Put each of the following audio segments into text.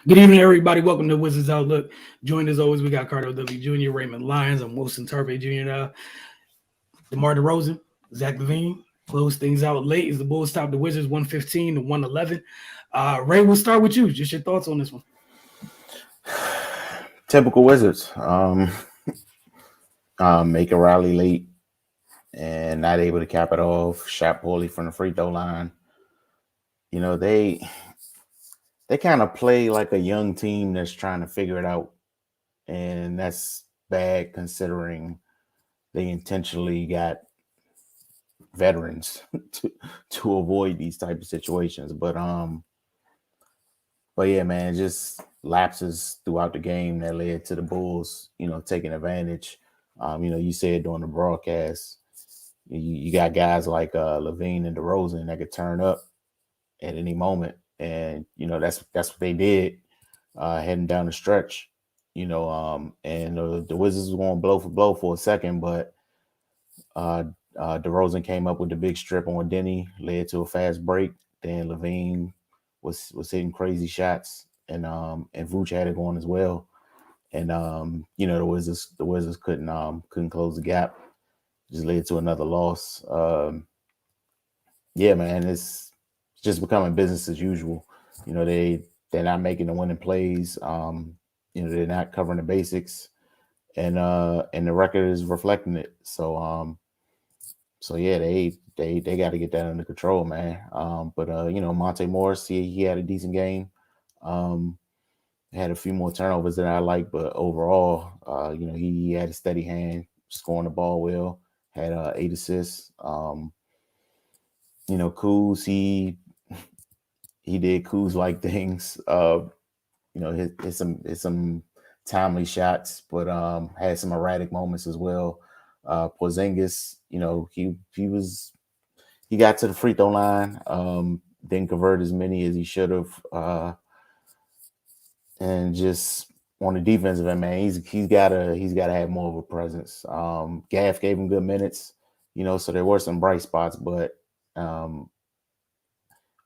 Good evening, everybody. Welcome to Wizards Outlook. Joined as always, we got Carter W. Jr., Raymond Lyons, and Wilson Turpey Jr. Now, DeMar DeRozan, Zach LaVine close things out late as the Bulls top the Wizards 115 to 111. Ray, we'll start with you. Just your thoughts on this one. Typical Wizards. Make a rally late and not able to cap it off. Shot poorly from the free throw line. You know, they kind of play like a young team that's trying to figure it out. And that's bad considering they intentionally got veterans to avoid these type of situations. But yeah, man, just lapses throughout the game that led to the Bulls, taking advantage. You said during the broadcast, you got guys like Levine and DeRozan that could turn up at any moment, and that's what they did heading down the stretch. And the Wizards was going blow for blow for a second, but DeRozan came up with the big strip on Denny, led to a fast break. Then Levine was hitting crazy shots, and Vooch had it going as well. And the Wizards couldn't close the gap. Just led to another loss. Yeah, man, it's just becoming business as usual. They're not making the winning plays. They're not covering the basics, and the record is reflecting it. So yeah, they got to get that under control, man. But Monte Morris, he had a decent game. Had a few more turnovers that I like, but overall, he had a steady hand, scoring the ball well. Had 8 assists. Kuz, he did Kuz like things. Hit some timely shots, but had some erratic moments as well. Porzingis, he got to the free throw line, didn't convert as many as he should have, and just on the defensive end, man, he's got to have more of a presence. Gaff gave him good minutes, so there were some bright spots, but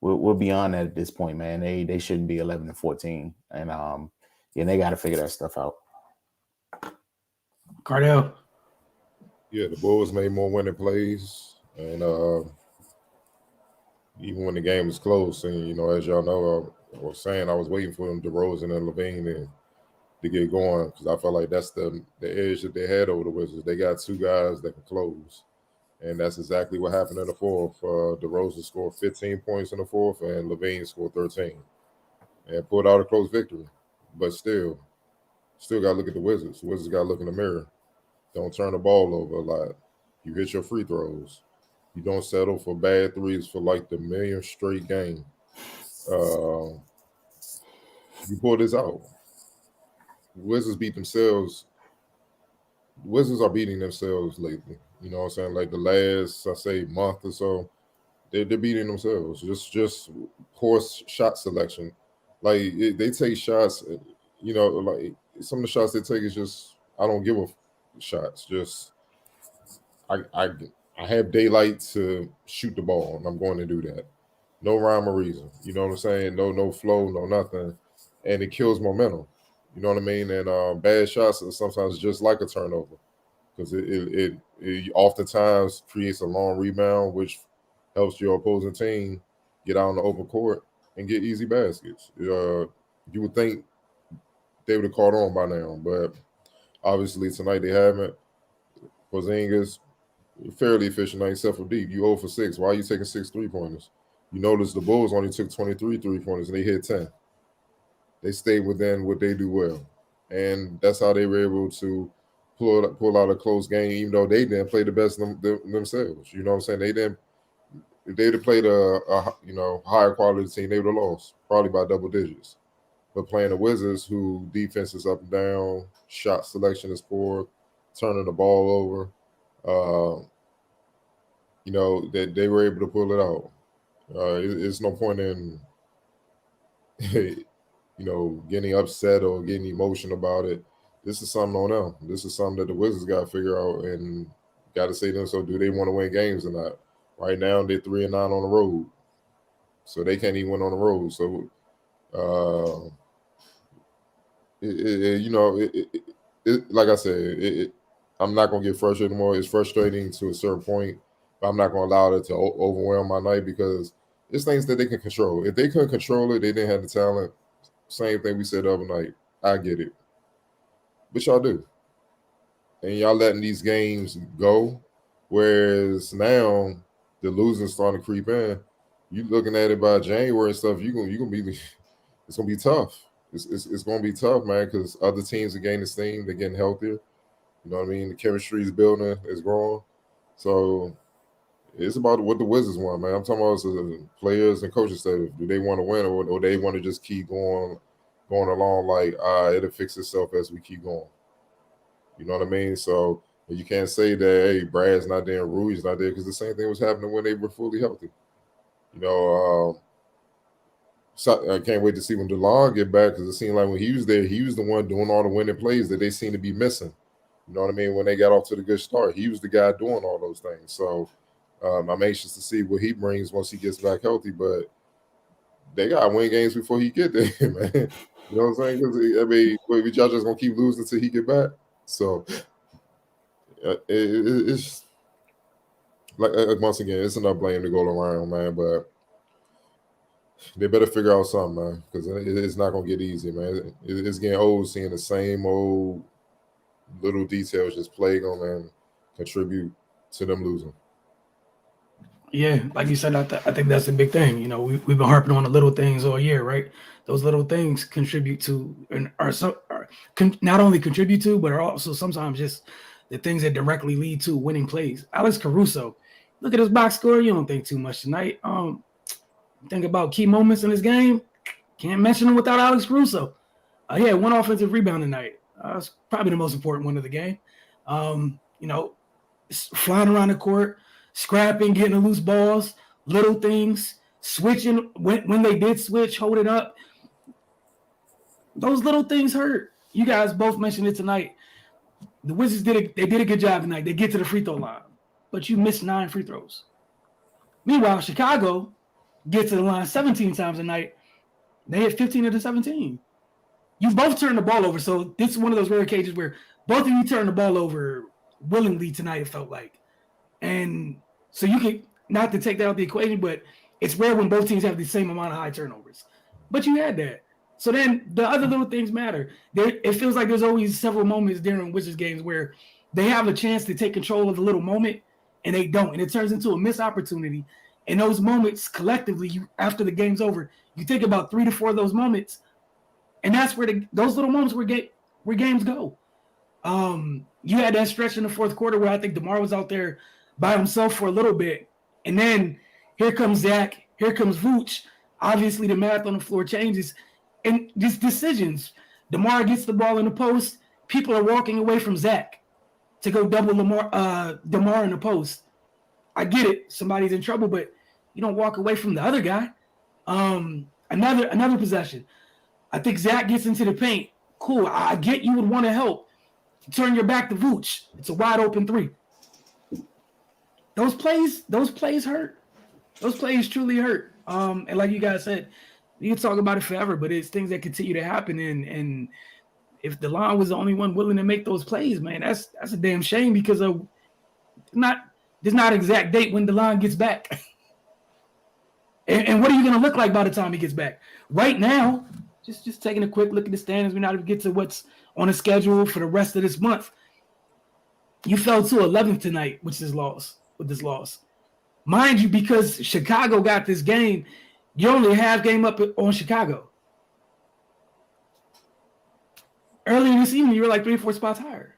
we're beyond that at this point, man. They shouldn't be 11-14, and they got to figure that stuff out. Cardell. Yeah, the Bulls made more winning plays, and even when the game was close, and as y'all know, I was saying I was waiting for them, DeRozan and LaVine, to get going because I felt like that's the edge that they had over the Wizards. They got two guys that can close, and that's exactly what happened in the fourth. DeRozan scored 15 points in the fourth, and LaVine scored 13, and pulled out a close victory. But still got to look at the Wizards. The Wizards got to look in the mirror. Don't turn the ball over a lot. You hit your free throws. You don't settle for bad threes for like the millionth straight game. You pull this out. The Wizards beat themselves. The Wizards are beating themselves lately. You know what I'm saying? Like the last, I say, month or so, they're beating themselves. Just poor shot selection. Like they take shots. Like some of the shots they take is just I don't give a shots. Just I have daylight to shoot the ball, and I'm going to do that. No rhyme or reason. You know what I'm saying? No flow, no nothing, and it kills momentum. You know what I mean? And bad shots are sometimes just like a turnover because it oftentimes creates a long rebound, which helps your opposing team get out on the open court and get easy baskets. You would think they would have caught on by now, but obviously tonight they haven't. Porzingis fairly efficient night, except for deep. You 0 for 6. Why are you taking 6 3-pointers? You notice the Bulls only took 23 3-pointers and they hit 10. They stayed within what they do well. And that's how they were able to pull out a close game, even though they didn't play the best themselves. You know what I'm saying? They didn't. If they'd have played a higher quality team, they would have lost, probably by double digits. But playing the Wizards, who defense is up and down, shot selection is poor, turning the ball over, that they were able to pull it out. It's no point in getting upset or getting emotional about it. This is something on them. This is something that the Wizards got to figure out and got to say to them, so do they want to win games or not? Right now, they're 3-9 on the road. So they can't even win on the road. So Like I said, I'm not gonna get frustrated anymore. It's frustrating to a certain point, but I'm not gonna allow it to overwhelm my night because it's things that they can control. If they couldn't control it, they didn't have the talent. Same thing we said the other night. I get it, but y'all do, and y'all letting these games go. Whereas now the losing starting to creep in. You looking at it by January and stuff. You gonna be. It's gonna be tough. It's gonna be tough, man, because other teams are gaining steam. They're getting healthier. You know what I mean? The chemistry is building. It's growing. So it's about what the Wizards want, man. I'm talking about the players and coaches staff. Do they want to win, or they want to just keep going along like it'll fix itself as we keep going? You know what I mean? So you can't say that hey, Brad's not there and Rui's not there because the same thing was happening when they were fully healthy. You know, so I can't wait to see when DeLon get back because it seemed like when he was there, he was the one doing all the winning plays that they seem to be missing. You know what I mean? When they got off to the good start, he was the guy doing all those things. So I'm anxious to see what he brings once he gets back healthy. But they got to win games before he get there, man. You know what I'm saying? Because I mean, y'all just gonna keep losing until he get back. So it's like once again, it's enough blame to go around, man. But they better figure out something, man, because it's not gonna get easy, man. It's getting old seeing the same old little details just plague them and contribute to them losing. Yeah, like you said, I think that's a big thing. You know, we've been harping on the little things all year, right? Those little things contribute to and not only contribute to, but are also sometimes just the things that directly lead to winning plays. Alex Caruso, look at his box score. You don't think too much tonight. Think about key moments in this game. Can't mention them without Alex Caruso. He had one offensive rebound tonight. It's probably the most important one of the game. You know, flying around the court, scrapping, getting the loose balls, little things, switching when they did switch, hold it up. Those little things hurt. You guys both mentioned it tonight. The Wizards did a good job tonight. They get to the free throw line, but you missed 9 free throws. Meanwhile, Chicago gets to the line 17 times a night. They hit 15 of the 17. You both turned the ball over, so this is one of those rare cases where both of you turned the ball over willingly tonight, it felt like. And so you can, not to take that out of the equation, but it's rare when both teams have the same amount of high turnovers. But you had that. So then the other little things matter. It feels like there's always several moments during Wizards games where they have a chance to take control of the little moment, and they don't. And it turns into a missed opportunity. And those moments collectively, after the game's over, you think about 3 to 4 of those moments, and that's where those little moments where games go. You had that stretch in the fourth quarter where I think DeMar was out there by himself for a little bit. And then here comes Zach, here comes Vooch. Obviously, the math on the floor changes. And just decisions. DeMar gets the ball in the post. People are walking away from Zach to go double DeMar in the post. I get it. Somebody's in trouble, but you don't walk away from the other guy. Another possession. I think Zach gets into the paint. Cool. I get you would want to help. Turn your back to Vooch. It's a wide open 3. Those plays hurt. Those plays truly hurt. And like you guys said, you can talk about it forever, but it's things that continue to happen. And if DeLon was the only one willing to make those plays, man, that's a damn shame because of there's not an exact date when DeLon gets back. and what are you going to look like by the time he gets back? Right now, just taking a quick look at the standings, we're not even get to what's on the schedule for the rest of this month. You fell to 11th tonight with this loss. Mind you, because Chicago got this game, you're only a half game up on Chicago. Earlier this evening, you were like 3 or 4 spots higher.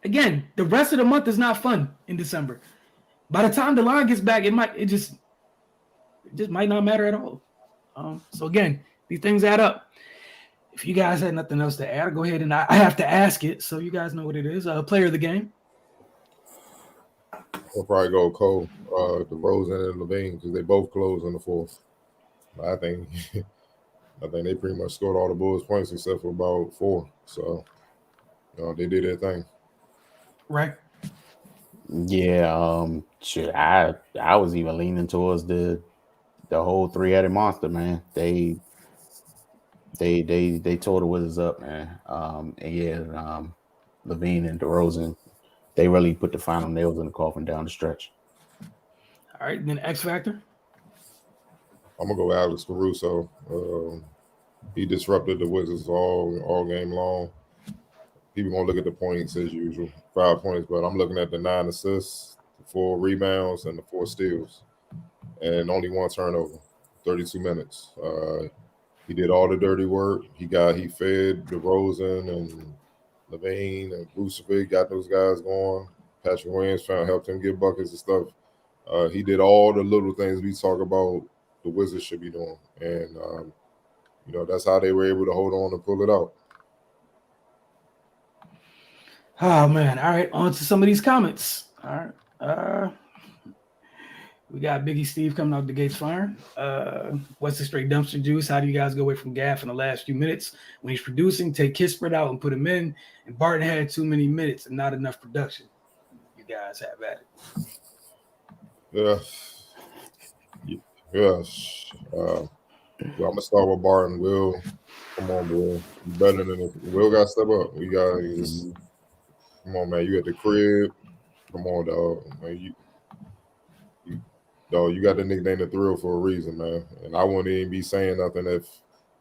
Again, the rest of the month is not fun in December. By the time the line gets back, it just might not matter at all. So again, these things add up. If you guys had nothing else to add, go ahead and I have to ask it so you guys know what it is. Player of the game. I'll probably go Cole, DeRozan and Levine because they both closed in the fourth. I think they pretty much scored all the Bulls' points except for about 4. So they did their thing. Right. Yeah. Shit. I was even leaning towards the whole 3-headed monster, man. They tore the Wizards up, man. And yeah, Levine and DeRozan, they really put the final nails in the coffin down the stretch. All right, then X Factor. I'm gonna go Alex Caruso. He disrupted the Wizards all game long. People gonna look at the points as usual, 5 points, but I'm looking at the 9 assists, the 4 rebounds, and the 4 steals, and only 1 turnover. 32 minutes. He did all the dirty work. He fed DeRozan and Levine and Vucevic, got those guys going. Patrick Williams helped him get buckets and stuff. He did all the little things we talk about the Wizards should be doing, and that's how they were able to hold on and pull it out. Oh man! All right, on to some of these comments. All right, we got Biggie Steve coming out the gates firing. What's the straight dumpster juice? How do you guys go away from Gaff in the last few minutes when he's producing? Take Kispert out and put him in. And Barton had too many minutes and not enough production. You guys have at it. Yes. Well, I'm gonna start with Barton. Will, come on, boy. You better than this. Will got to step up. We got to come on, man. You at the crib. Come on, dog. Man, you got the nickname the Thrill for a reason, man. And I wouldn't even be saying nothing if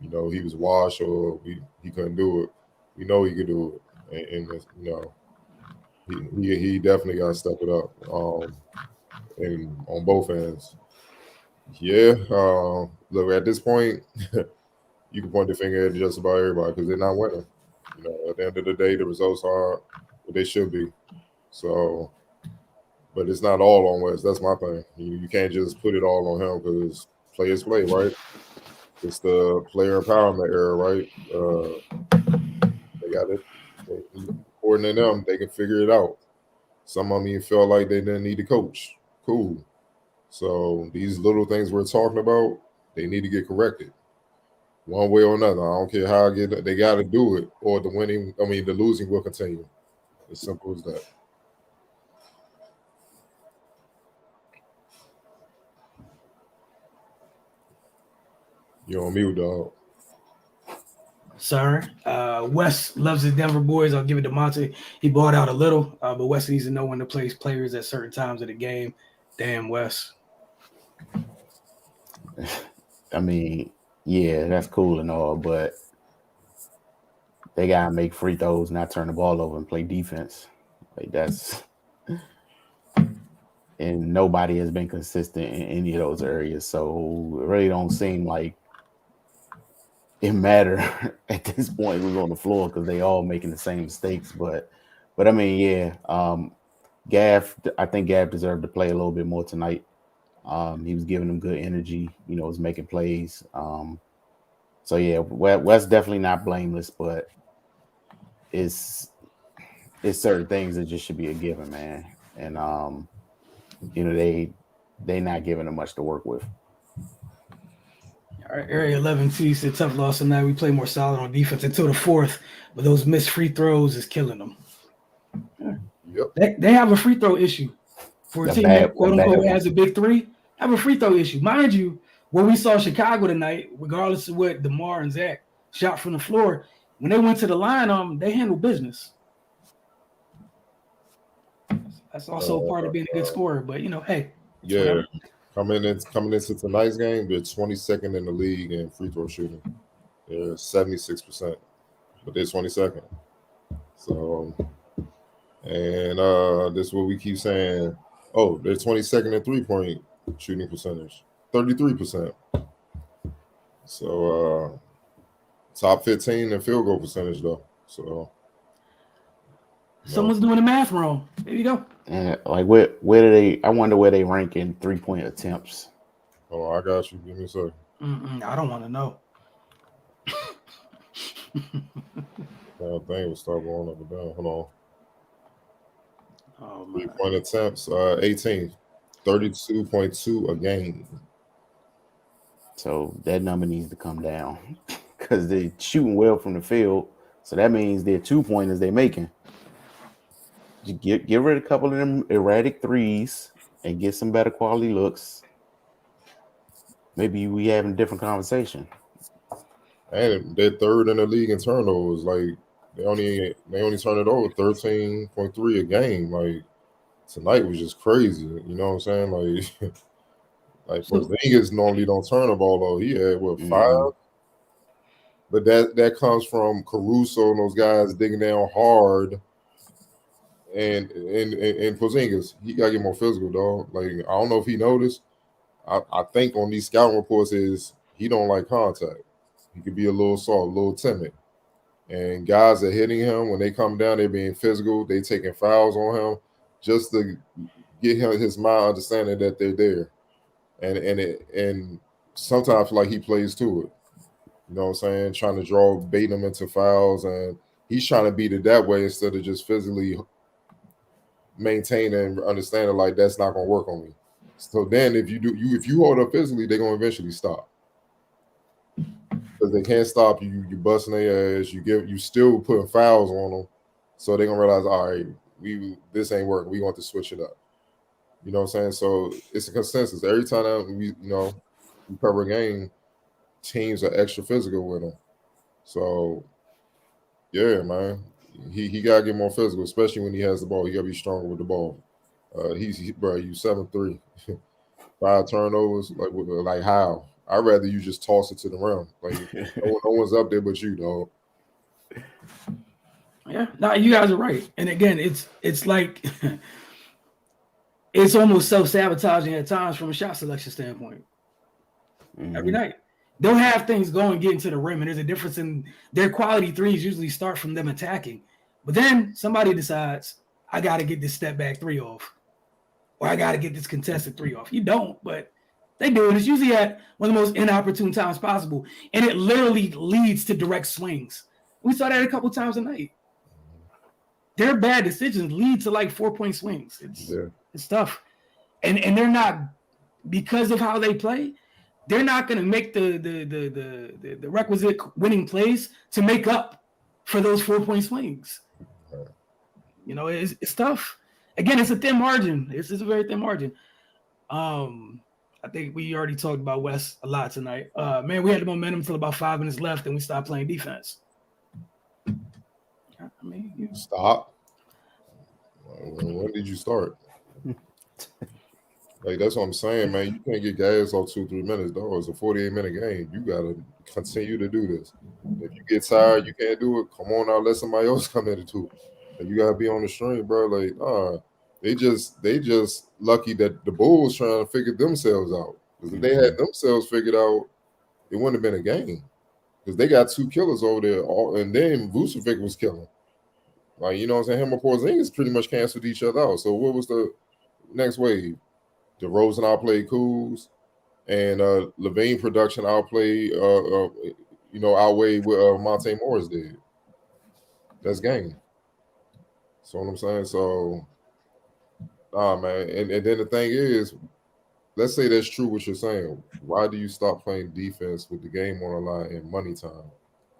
he was washed or he couldn't do it. We know he could do it, and he definitely got to step it up. And on both ends. Yeah, look, at this point, you can point the finger at just about everybody because they're not winning. At the end of the day, the results are what they should be. So, but it's not all on West. That's my thing. You can't just put it all on him because players play, right? It's the player empowerment era, right? They got it. According to them, they can figure it out. Some of them felt like they didn't need to coach. Cool. So these little things we're talking about, they need to get corrected one way or another. I don't care how they got to do it, or the losing will continue. As simple as that. You're on mute, dog. Sorry. Wes loves his Denver boys. I'll give it to Monte. He bought out a little, but Wes needs to know when to place players at certain times of the game. Damn, Wes. I mean, yeah, that's cool and all, but they gotta make free throws, not turn the ball over and play defense. Like that's, and nobody has been consistent in any of those areas. So it really don't seem like it matter at this point who's on the floor because they all making the same mistakes. But I mean, yeah, Gaff, I think Gaff deserved to play a little bit more tonight. He was giving them good energy, was making plays. So yeah, West definitely not blameless, but it's certain things that just should be a given, man. And they not giving them much to work with. All right, Area 11T said tough loss tonight. We play more solid on defense until the fourth, but those missed free throws is killing them. Yep. They have a free throw issue for a team that quote unquote has a big three. Have a free throw issue, mind you. When we saw Chicago tonight, regardless of what DeMar and Zach shot from the floor, when they went to the line, they handled business. That's also part of being a good scorer. But hey, yeah, coming into tonight's game, they're 22nd in the league in free throw shooting. They're 76%, but they're 22nd. So, and this is what we keep saying. Oh, they're 22nd in 3-point shooting percentage, 33%. So, top 15 in field goal percentage though. So. Someone's doing the math wrong. There you go. And like where do they? I wonder where they rank in 3-point attempts. Oh, I got you. Give me a second. I don't want to know. That thing will start going up and down. Hold on. Oh, 3-point attempts, 18, 32.2 a game. So that number needs to come down because they're shooting well from the field. So that means their 2-pointers they're making. Get rid of a couple of them erratic threes and get some better quality looks. Maybe we having a different conversation. And they're third in the league in turnovers. Like they only turn it over 13.3 a game. Like tonight was just crazy. You know what I'm saying? Like like Porzingis normally don't turn the ball over. He had what 5? But that comes from Caruso and those guys digging down hard. And Porzingis, he gotta get more physical, dog. Like I don't know if he noticed. I think on these scouting reports is he don't like contact. He could be a little soft, a little timid. And guys are hitting him when they come down, they're being physical, they taking fouls on him just to get him his mind understanding that they're there. And sometimes like he plays to it. You know what I'm saying? Trying to bait him into fouls, and he's trying to beat it that way instead of just physically maintaining and understanding like that's not gonna work on me. So then if you hold up physically, they're gonna eventually stop. Because they can't stop you, you busting their ass, you still putting fouls on them. So they're gonna realize, all right, this ain't working. We want to switch it up. You know what I'm saying? So it's a consensus. Every time that we cover a game, teams are extra physical with them. So yeah, man. He gotta get more physical, especially when he has the ball. He gotta be stronger with the ball. You 7'3", 5 turnovers. Like how? I'd rather you just toss it to the rim. Like no one's up there but you, dog. Yeah, no, you guys are right. And again, it's like it's almost self-sabotaging at times from a shot selection standpoint. Every night. They'll have things going, getting to the rim, and there's a difference in their quality threes usually start from them attacking. But then somebody decides, I got to get this step back 3 off, or I got to get this contested 3 off. You don't, but they do it. It's usually at one of the most inopportune times possible, and it literally leads to direct swings. We saw that a couple times a night. Their bad decisions lead to like 4-point swings. It's tough. And they're not, because of how they play, they're not going to make the requisite winning plays to make up for those 4-point swings. You know, it's tough. Again, it's a thin margin. It's a very thin margin. I think we already talked about West a lot tonight. Man, we had the momentum until about 5 minutes left, and we stopped playing defense. I mean, Stop. When did you start? Like that's what I'm saying, man. You can't get gas off 2-3 minutes, dog. It's a 48-minute game. You gotta continue to do this. If you get tired, you can't do it. Come on now, let somebody else come in too. Like, you gotta be on the stream, bro. Like, they just lucky that the Bulls trying to figure themselves out. Because if they had themselves figured out, it wouldn't have been a game. Because they got 2 killers over there, and then Vucevic was killing. Like, you know what I'm saying? Him and Porzingis pretty much canceled each other out. So what was the next wave? DeRozan outplayed Kuz, and Levine production outplayed, outweighed what Monte Morris did. That's game. So what I'm saying? So, man. And then the thing is, let's say that's true what you're saying. Why do you stop playing defense with the game on the line in money time,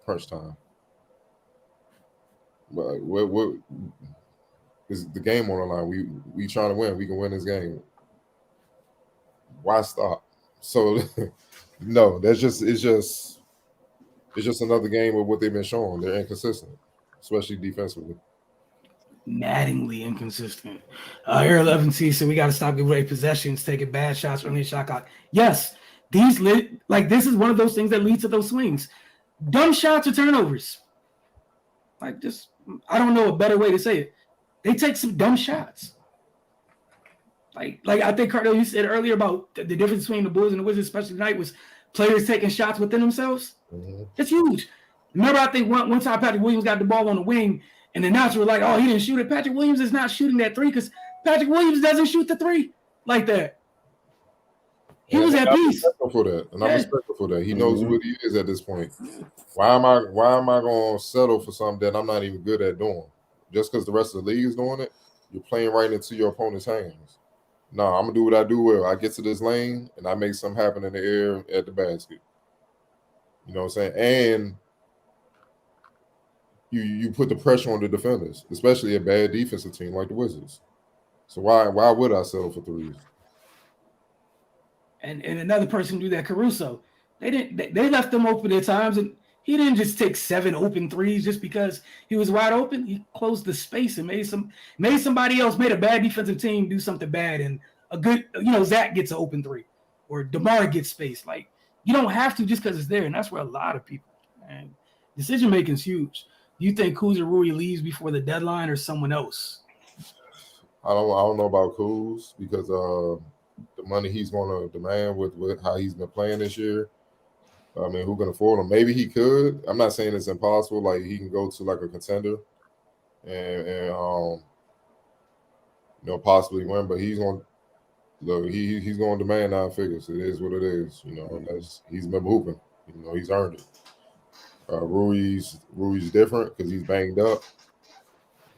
crunch time? What is the game on the line? We trying to win. We can win this game. Why stop? So no, it's just another game of what they've been showing. They're inconsistent, especially defensively. Maddeningly inconsistent. Here 11T said we got to stop giving away possessions, taking bad shots from the shot clock. Yes, this is one of those things that leads to those swings. Dumb shots or turnovers. Like, just, I don't know a better way to say it. They take some dumb shots. Like I think, Cardo, you said earlier about the difference between the Bulls and the Wizards, especially tonight, was players taking shots within themselves. That's huge. Remember, I think one time Patrick Williams got the ball on the wing, and the announcers were like, oh, he didn't shoot it. Patrick Williams is not shooting that 3 because Patrick Williams doesn't shoot the 3 like that. He was at peace. I'm respectful for that. He knows what he is at this point. Why am I going to settle for something that I'm not even good at doing? Just because the rest of the league is doing it, you're playing right into your opponent's hands. No, I'm going to do what I do well. I get to this lane, and I make something happen in the air at the basket. You know what I'm saying? And you put the pressure on the defenders, especially a bad defensive team like the Wizards. So why would I settle for 3s? And another person do that, Caruso. They left them open at times, and He didn't just take 7 open threes just because he was wide open. He closed the space and made somebody else, made a bad defensive team do something bad, and a good, Zach gets an open 3 or DeMar gets space. Like, you don't have to just because it's there, and that's where a lot of people, and decision making is huge. Do you think Kuz or Rui leaves before the deadline or someone else? I don't know about Kuz because the money he's going to demand with how he's been playing this year. I mean, who can afford him? Maybe he could. I'm not saying it's impossible. Like, he can go to like a contender and possibly win. But he's going he's going to demand 9 figures. It is what it is. He's been hooping. He's earned it. Rui's different because he's banged up.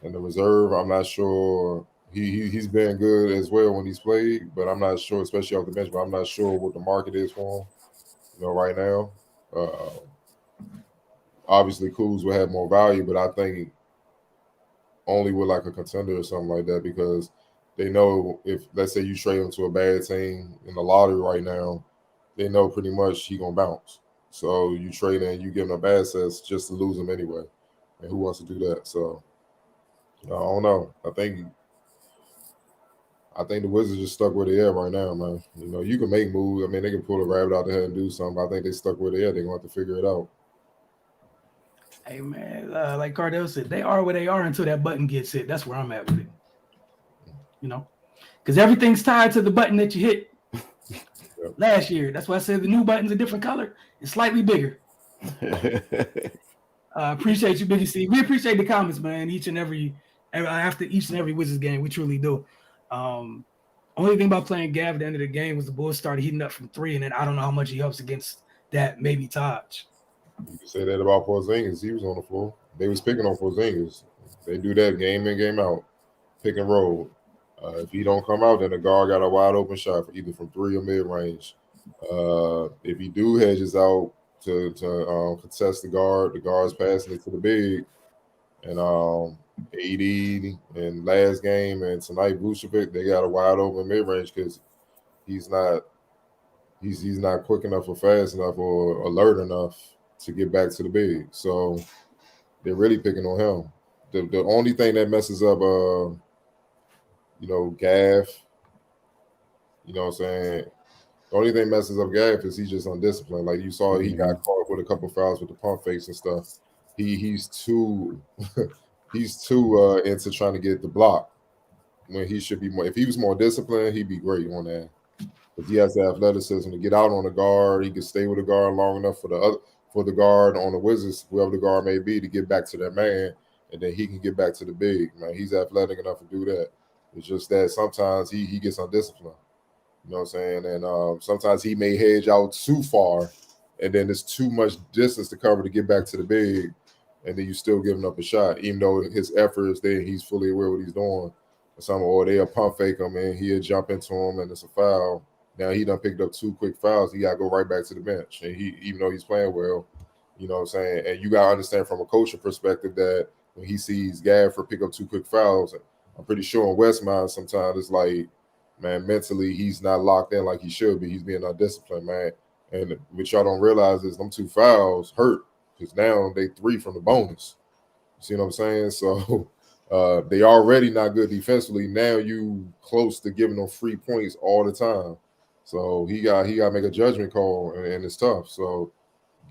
And the reserve, I'm not sure. He's been good as well when he's played, but I'm not sure, especially off the bench. But I'm not sure what the market is for him. Right now, obviously Kuz will have more value, but I think only with like a contender or something like that, because they know if, let's say, you trade him to a bad team in the lottery right now, they know pretty much he gonna bounce. So you trade and you give him a bad assets just to lose him anyway, and who wants to do that? So I don't know. I think the Wizards just stuck where they are right now, man. You can make moves. I mean, they can pull a rabbit out there and do something. I think they stuck where they are. They're going to have to figure it out. Hey, man, like Cardell said, they are where they are until that button gets hit. That's where I'm at with it. Because everything's tied to the button that you hit last year. That's why I said the new button's a different color. It's slightly bigger. Appreciate you, Biggie C. We appreciate the comments, man, after each and every Wizards game. We truly do. Only thing about playing Gav at the end of the game was the Bulls started heating up from 3, and then I don't know how much he helps against that, maybe Taj. You can say that about Porzingis. He was on the floor. They was picking on Porzingis. They do that game in, game out, pick and roll. If he don't come out, then the guard got a wide open shot for either from 3 or mid range. If he do hedges out to contest the guard's passing it to the big, and AD and last game and tonight Vucevic, they got a wide open mid range because he's not quick enough or fast enough or alert enough to get back to the big. So they're really picking on him. The only thing that messes up Gav, what I'm saying? The only thing messes up Gav is he's just undisciplined. Like you saw, he got caught with a couple fouls with the pump fakes and stuff. He's too into trying to get the block when he should be more. If he was more disciplined, he'd be great on that. But he has the athleticism to get out on the guard. He can stay with the guard long enough for the guard on the Wizards, whoever the guard may be, to get back to that man, and then he can get back to the big man. He's athletic enough to do that. It's just that sometimes he gets undisciplined. You know what I'm saying? And sometimes he may hedge out too far, and then there's too much distance to cover to get back to the big, and then you still giving up a shot, even though his effort is there. He's fully aware what he's doing. Or they'll pump fake him, and he'll jump into him, and it's a foul. Now he done picked up 2 quick fouls. He got to go right back to the bench, and even though he's playing well, you know what I'm saying? And you got to understand from a coaching perspective that when he sees Gafford pick up 2 quick fouls, I'm pretty sure in West's mind sometimes it's like, man, mentally he's not locked in like he should be. He's being undisciplined, man. And what y'all don't realize is them 2 fouls hurt because now they 3 from the bonus. You see what I'm saying? So they already not good defensively. Now you close to giving them free points all the time. So he got to make a judgment call, and it's tough. So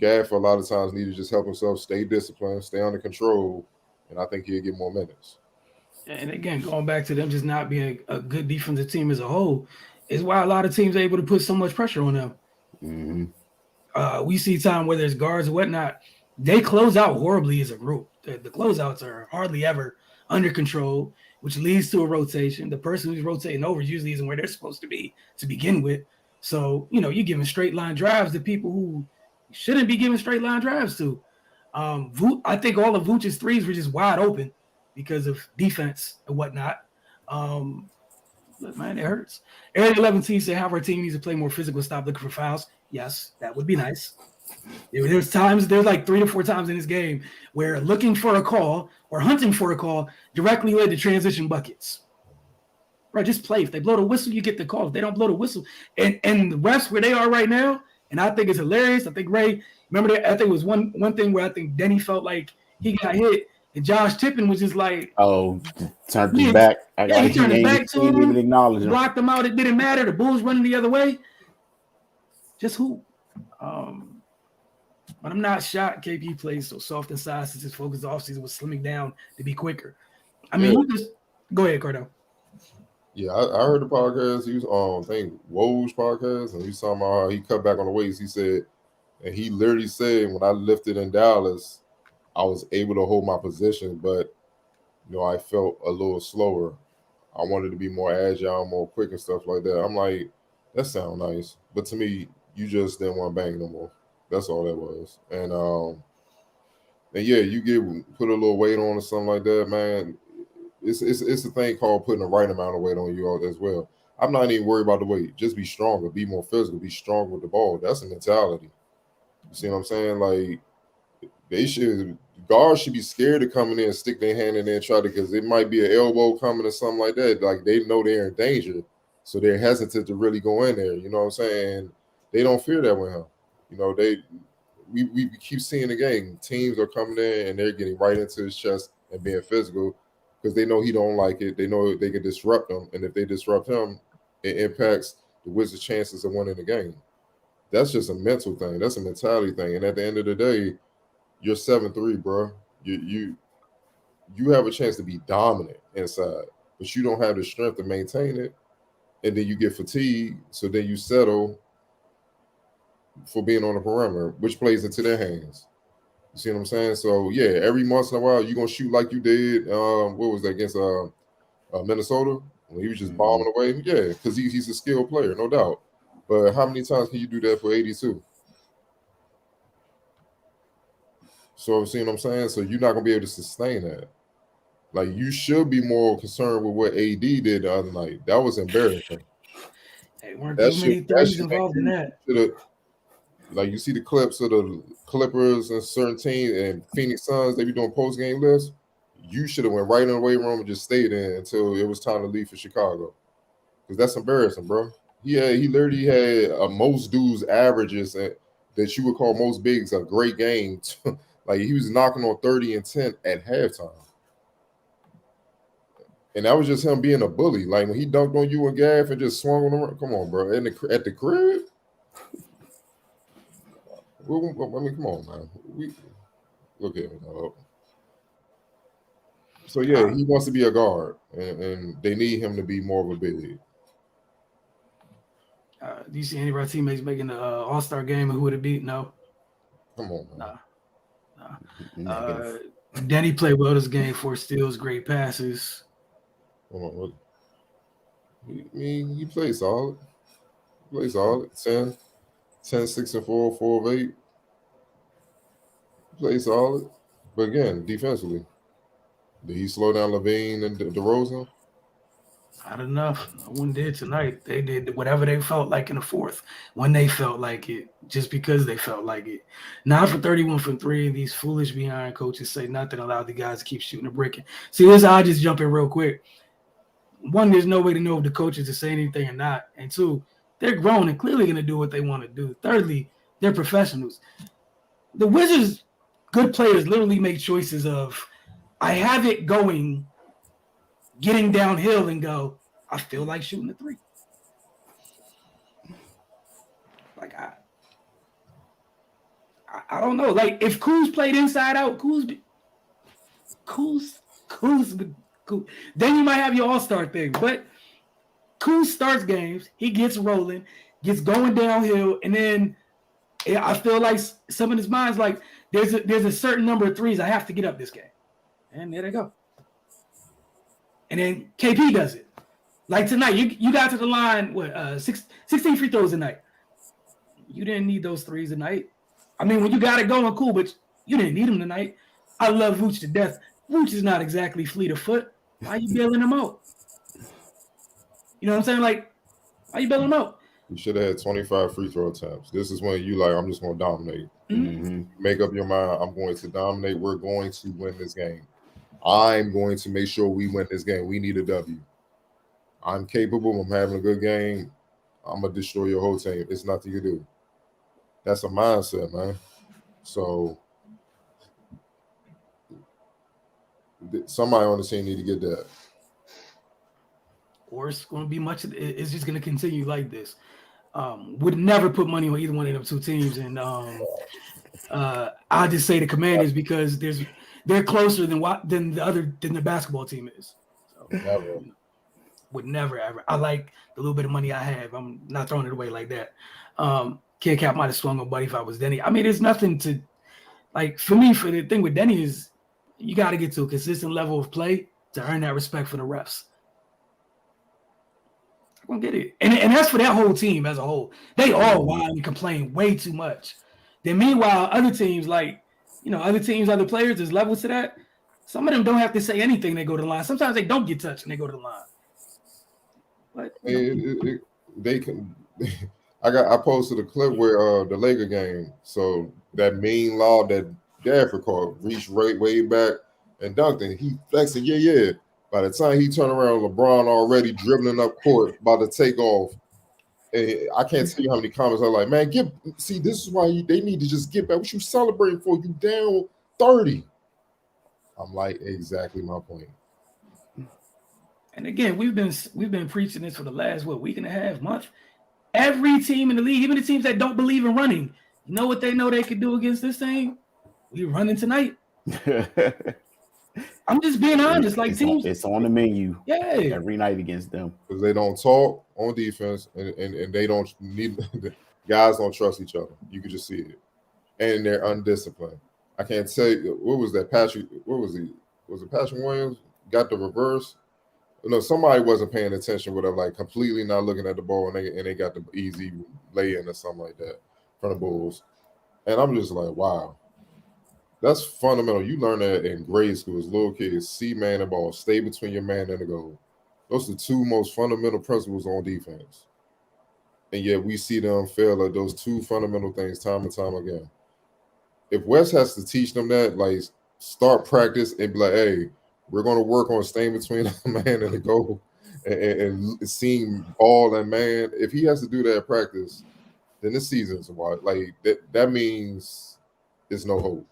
Gaff a lot of times need to just help himself stay disciplined, stay under control, and I think he'll get more minutes. And again, going back to them just not being a good defensive team as a whole is why a lot of teams are able to put so much pressure on them. Mm-hmm. We see time where there's guards and whatnot, they close out horribly as a group. The closeouts are hardly ever under control, which leads to a rotation. The person who's rotating over usually isn't where they're supposed to be to begin with. So, you're giving straight line drives to people who shouldn't be giving straight line drives to. I think all of Vooch's threes were just wide open because of defense and whatnot. But man, it hurts. Area 11T said, "How our team needs to play more physical, stop looking for fouls." Yes, that would be nice. There's like 3 to 4 times in this game where looking for a call or hunting for a call directly led to transition buckets. Right, just play. If they blow the whistle, you get the call. If they don't blow the whistle, and the refs where they are right now, And I think it's hilarious. I think Ray, remember that? I think it was one thing where I think Denny felt like he got hit, and Josh Tippin was just like, Oh, turned his yeah, back. yeah, he turned his He back to didn't even him, acknowledge him. blocked him out. It didn't matter. The Bulls running the other way. Just who? But I'm not shocked KP plays so soft inside since his focus offseason was slimming down to be quicker. I mean, you just go ahead, Cardo. Yeah, I heard the podcast. He was on, I think, Woj podcast, and he was talking about how he cut back on the weights. He said, and he literally said, when I lifted in Dallas, I was able to hold my position, but I felt a little slower. I wanted to be more agile, more quick, and stuff like that. I'm like, that sounds nice, but to me, you just didn't want to bang no more. That's all that was. And yeah, you put a little weight on or something like that, man. It's a thing called putting the right amount of weight on you all as well. I'm not even worried about the weight. Just be stronger, be more physical, be strong with the ball. That's a mentality. You see what I'm saying? Like guards should be scared of coming in and stick their hand in there and try to, because it might be an elbow coming or something like that. Like they know they're in danger, so they're hesitant to really go in there. You know what I'm saying? They don't fear that with him. We keep seeing the game. Teams are coming in and they're getting right into his chest and being physical because they know he don't like it. They know they can disrupt him, and if they disrupt him, it impacts the Wizards' chances of winning the game. That's just a mental thing. That's a mentality thing. And at the end of the day, you're 7-3, bro. You have a chance to be dominant inside, but you don't have the strength to maintain it. And then you get fatigued, so then you settle for being on the perimeter, which plays into their hands. You see what I'm saying? So yeah, every once in a while you're gonna shoot like you did. What was that against Minnesota when he was just bombing away? Yeah, because he's a skilled player, no doubt. But how many times can you do that for 82? So see what I'm saying? So you're not gonna be able to sustain that. Like you should be more concerned with what AD did the other night. That was embarrassing. Hey, weren't too many threes involved in that. Like you see the clips of the Clippers and certain teams and Phoenix Suns, they be doing post game lists. You should have went right in the weight room and just stayed in until it was time to leave for Chicago, because that's embarrassing, bro. He literally had most dudes averages that you would call most bigs a great game. Like he was knocking on 30 and 10 at halftime. And that was just him being a bully. Like when he dunked on you and Gaff and just swung on him. Come on, bro. At the crib? I mean, come on, man. Look at him, dog. So, yeah, he wants to be a guard, and they need him to be more of a big. Do you see any of our teammates making the All-Star game and who would it beat? No. Come on, man. Nah. Danny played well this game, 4 steals, great passes. Come on, what? I mean, he played solid. 10, 6 and 4, 4 of 8. Play solid. But again, defensively, did he slow down Levine and DeRozan? Not enough. No one did tonight. They did whatever they felt like in the fourth, when they felt like it, just because they felt like it. 9 for 31 from 3. These foolish behind coaches say nothing allowed the guys to keep shooting and breaking. See, this I'll just jump in real quick. One, there's no way to know if the coaches to say anything or not. And 2, they're grown and clearly going to do what they want to do. Thirdly, they're professionals. The Wizards, good players, literally make choices of, I have it going, getting downhill and go, I feel like shooting a 3. Like, I don't know. Like, if Kuz played inside out, Kuz. Then you might have your all-star thing. But Kuz starts games, he gets rolling, gets going downhill, and then I feel like some of his mind's like, there's a certain number of threes I have to get up this game. And there they go. And then KP does it. Like tonight, you got to the line, 16 free throws tonight. You didn't need those threes tonight. I mean, when you got it going, cool, but you didn't need them tonight. I love Vooch to death. Vooch is not exactly fleet of foot. Why are you bailing him out? You know what I'm saying? Like, why are you bailing him out? You should have had 25 free throw attempts. This is when you I'm just going to dominate. Mm-hmm. Make up your mind. I'm going to dominate. We're going to win this game. I'm going to make sure we win this game. We need a W. I'm capable. I'm having a good game. I'm going to destroy your whole team. It's nothing you do. That's a mindset, man. So somebody on the team need to get that. Or it's going to be it's just going to continue like this. Would never put money on either one of them two teams, and I'll just say the Commanders because they're closer than the basketball team is. So, Never. would never ever. I like the little bit of money I have. I'm not throwing it away like that. Kid Cap might have swung on Buddy if I was Denny. I mean, there's nothing to like for me. For the thing with Denny is you got to get to a consistent level of play to earn that respect for the refs. I don't get it, and that's for that whole team as a whole. They all whine and complain way too much. Then meanwhile, other teams other players, there's levels to that. Some of them don't have to say anything. They go to the line. Sometimes they don't get touched and they go to the line. But they can. I posted a clip where the Laker game. So that mean law that Gafford called reached way back and dunked and he flexing, yeah. By the time he turned around, LeBron already dribbling up court, about to take off. And I can't tell you how many comments are like, man, this is why they need to just get back. What you celebrating for? You down 30. I'm like, exactly my point. And again, we've been preaching this for the last week and a half, month. Every team in the league, even the teams that don't believe in running, you know what they know they could do against this thing? We running tonight. I'm just being honest. It's on the menu. Yeah, every night against them because they don't talk on defense, and they don't need guys don't trust each other. You can just see it, and they're undisciplined. I can't tell you what was that Patrick. What was he? Was it Patrick Williams got the reverse? No, somebody wasn't paying attention. Whatever, like completely not looking at the ball, and they got the easy lay-in or something like that from the Bulls, and I'm just like, wow. That's fundamental. You learn that in grade school as little kids. See man and ball. Stay between your man and the goal. Those are the two most fundamental principles on defense. And yet we see them fail at those two fundamental things time and time again. If West has to teach them that, like start practice and be like, hey, we're going to work on staying between the man and the goal and seeing ball and man. If he has to do that in practice, then this season's wide. Like that means there's no hope.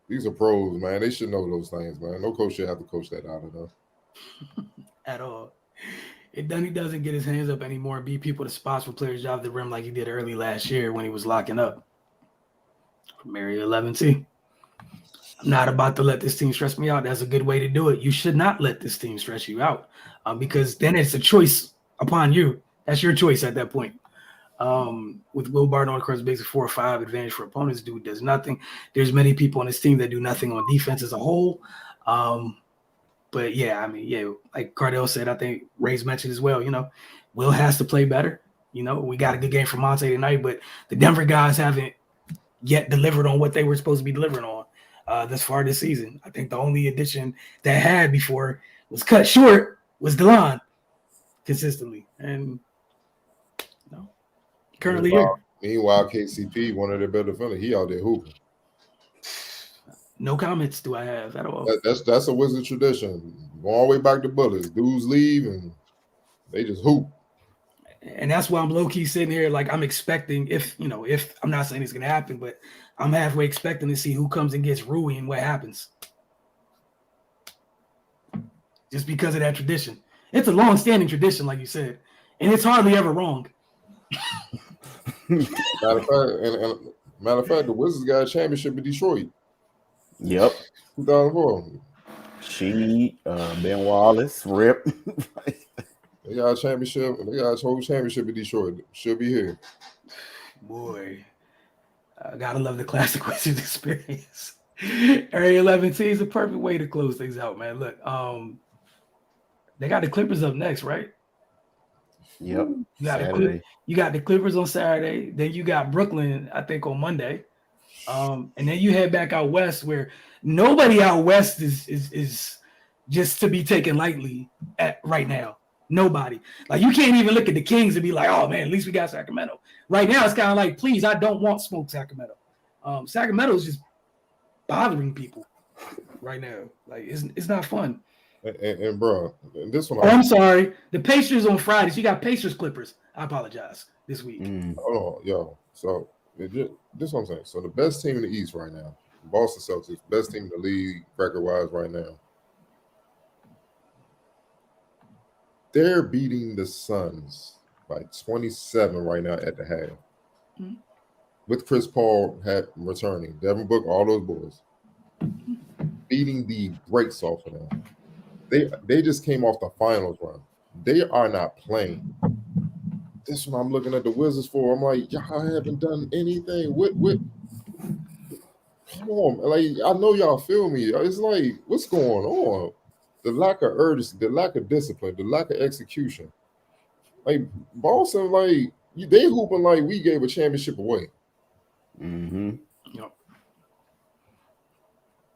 These are pros, man. They should know those things, man. No coach should have to coach that out of them. At all. He doesn't get his hands up anymore and beat people to spots for players off the rim like he did early last year when he was locking up. From Area 11T. I'm not about to let this team stress me out. That's a good way to do it. You should not let this team stress you out because then it's a choice upon you. That's your choice at that point. With Will Barton on the course, basic 4 or 5 advantage for opponents, dude does nothing. There's many people on this team that do nothing on defense as a whole. But yeah, I mean, yeah, like Cardell said, I think Ray's mentioned as well, Will has to play better. We got a good game from Monte tonight, but the Denver guys haven't yet delivered on what they were supposed to be delivering on thus far this season. I think the only addition that had before was cut short was DeLon consistently. And currently meanwhile, KCP, one of their better defenders, he out there hooping. No comments do I have at all. That's a Wizard tradition. Go all the way back to Bullets. Dudes leave and they just hoop. And that's why I'm low-key sitting here like I'm expecting if I'm not saying it's going to happen, but I'm halfway expecting to see who comes and gets Rui and what happens. Just because of that tradition. It's a long-standing tradition, like you said, and it's hardly ever wrong. Matter of fact, the Wizards got a championship in Detroit. Yep. 2004. Ben Wallace, Rip. They got a championship. They got a whole championship in Detroit. Should be here. Boy, I gotta love the classic Wizards experience. Area 11T is a perfect way to close things out, man. Look, they got the Clippers up next, right? Yep. You got the Clippers on Saturday. Then you got Brooklyn, I think, on Monday. And then you head back out west, where nobody out west is just to be taken lightly at right now. Nobody. Like you can't even look at the Kings and be like, "Oh man, at least we got Sacramento." Right now, it's kind of like, please, I don't want smoke, Sacramento. Sacramento is just bothering people right now. Like it's not fun. And bro, this one. I'm sorry. The Pacers on Fridays. You got Pacers Clippers. I apologize this week. Oh, yo. So This is what I'm saying. So the best team in the East right now, Boston Celtics, best team in the league record-wise right now. They're beating the Suns by 27 right now at the half. Mhm. With Chris Paul returning, Devin Booker, all those boys, beating the brakes off of them. They just came off the finals run. They are not playing. This is what I'm looking at the Wizards for. I'm like, y'all haven't done anything. What? Come on, like I know y'all feel me. It's like, what's going on? The lack of urgency, the lack of discipline, the lack of execution. Like Boston, like they hooping like we gave a championship away. Mm-hmm. Yep.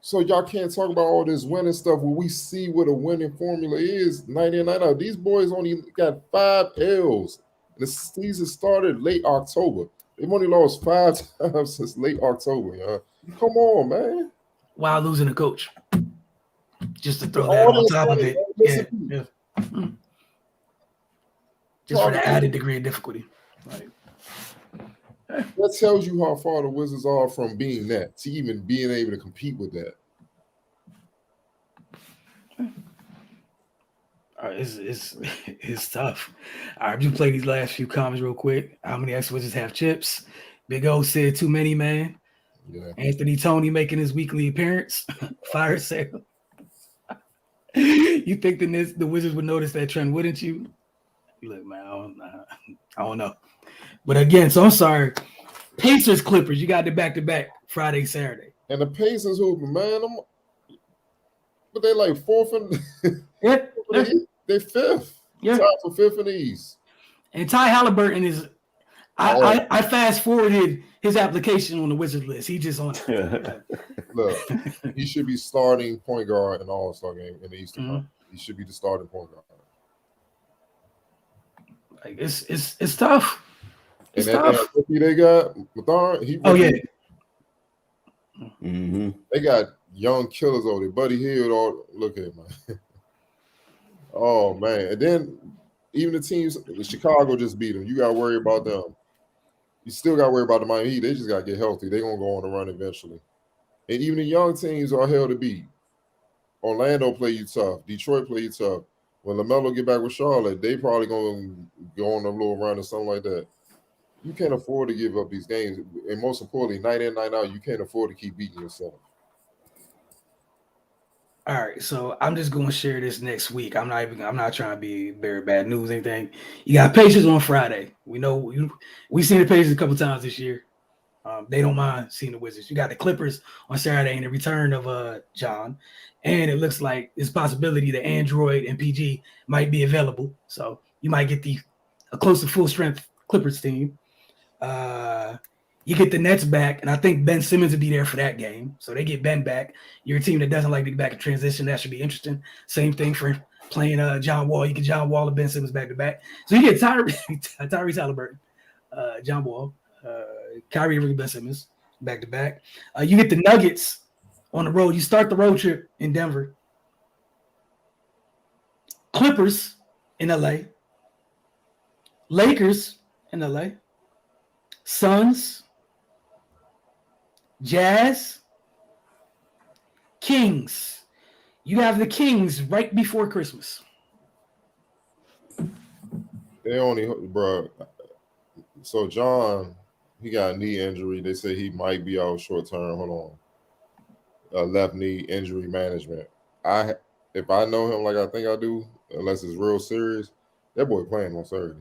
So y'all can't talk about all this winning stuff when we see what a winning formula is night in, night out. These boys only got 5 L's. The season started late October. They've only lost 5 times since late October, y'all. Come on, man. While losing a coach. Just to throw All that on this top of money, it. all Yeah. this Yeah. Mm. Just for the added degree of difficulty. Like, that tells you how far the Wizards are from being that to even being able to compete with that. It's tough. All right, just play these last few comments real quick. How many ex-Wizards have chips? Big O said too many, man. Yeah. Anthony Tony making his weekly appearance. Fire sale. You think the Wizards would notice that trend, wouldn't you? Look, man, I don't know. But again, so I'm sorry. Pacers, Clippers, you got the back-to-back Friday, Saturday. And the Pacers hooping, man. But they like 4th and Yeah. they 5th. Yeah. Tied for 5th in the East. And Ty Halliburton is I fast forwarded his application on the Wizards list. He just on it. Look, he should be starting point guard in the All-Star game in the Eastern Mhm. Conference. He should be the starting point guard. Like it's tough. It's And tough. that rookie they got, Mathar, Oh yeah. Mm-hmm. They got young killers over there. Buddy Hield, look at him, man. Oh man. And then even the teams, Chicago just beat them. You gotta worry about them. You still gotta worry about the Miami Heat. They just gotta get healthy. They're gonna go on the run eventually. And even the young teams are hell to beat. Orlando play you tough. Detroit play you tough. When LaMelo get back with Charlotte, they probably gonna go on a little run or something like that. You can't afford to give up these games. And most importantly, night in, night out, you can't afford to keep beating yourself. All right, so I'm just gonna share this next week. I'm not trying to be very bad news or anything. You got Pacers on Friday. We know we've seen the Pacers a couple times this year. They don't mind seeing the Wizards. You got the Clippers on Saturday and the return of John. And it looks like there's a possibility that Android and PG might be available. So you might get a close to full strength Clippers team. You get the Nets back, and I think Ben Simmons will be there for that game. So they get Ben back. You're a team that doesn't like to get back in transition. That should be interesting. Same thing for playing John Wall. You get John Wall and Ben Simmons back to back. So you get Tyrese Halliburton, John Wall, Kyrie Irving, Ben Simmons back to back. You get the Nuggets on the road. You start the road trip in Denver. Clippers in LA. Lakers in LA. Suns. Jazz, Kings. You have the Kings right before Christmas. They only, bro. So John, he got a knee injury. They say he might be out short term. Hold on, left knee injury management. If I know him like I think I do, unless it's real serious, that boy playing on Saturday.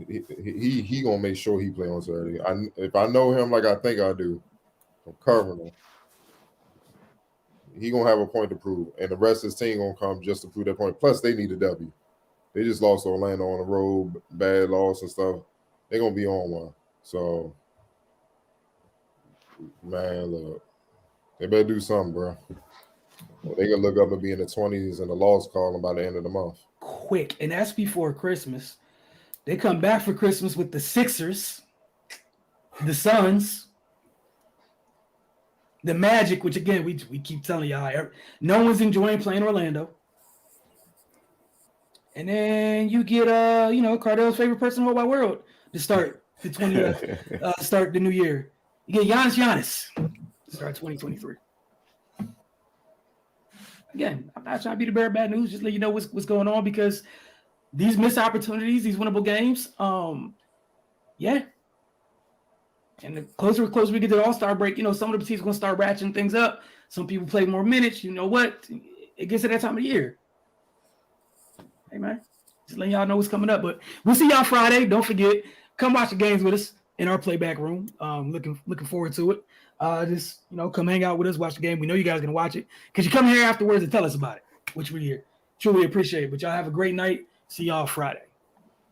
He gonna make sure he play on Saturday. If I know him like I think I do, I'm covering him. He gonna have a point to prove, and the rest of his team gonna come just to prove that point. Plus, they need a W. They just lost to Orlando on the road, bad loss and stuff. They're gonna be on one. So, man, look, they better do something, bro. They gonna look up and be in the 20s and the loss column by the end of the month. Quick, and that's before Christmas. They come back for Christmas with the Sixers, the Suns, the Magic, which again we keep telling y'all, no one's enjoying playing Orlando. And then you get Cardell's favorite person in the whole wide world to start to start the new year. You get Giannis. Start 2023. Again, I'm not trying to be the bearer of bad news. Just let you know what's going on, because these missed opportunities, these winnable games, yeah. And the closer we get to the All-Star break, some of the teams are going to start ratcheting things up. Some people play more minutes. You know what? It gets to that time of year. Hey, man. Just letting y'all know what's coming up. But we'll see y'all Friday. Don't forget, come watch the games with us in our playback room. Looking forward to it. Just come hang out with us, watch the game. We know you guys are gonna watch it because you come here afterwards and tell us about it, which we truly appreciate. But y'all have a great night. See y'all Friday.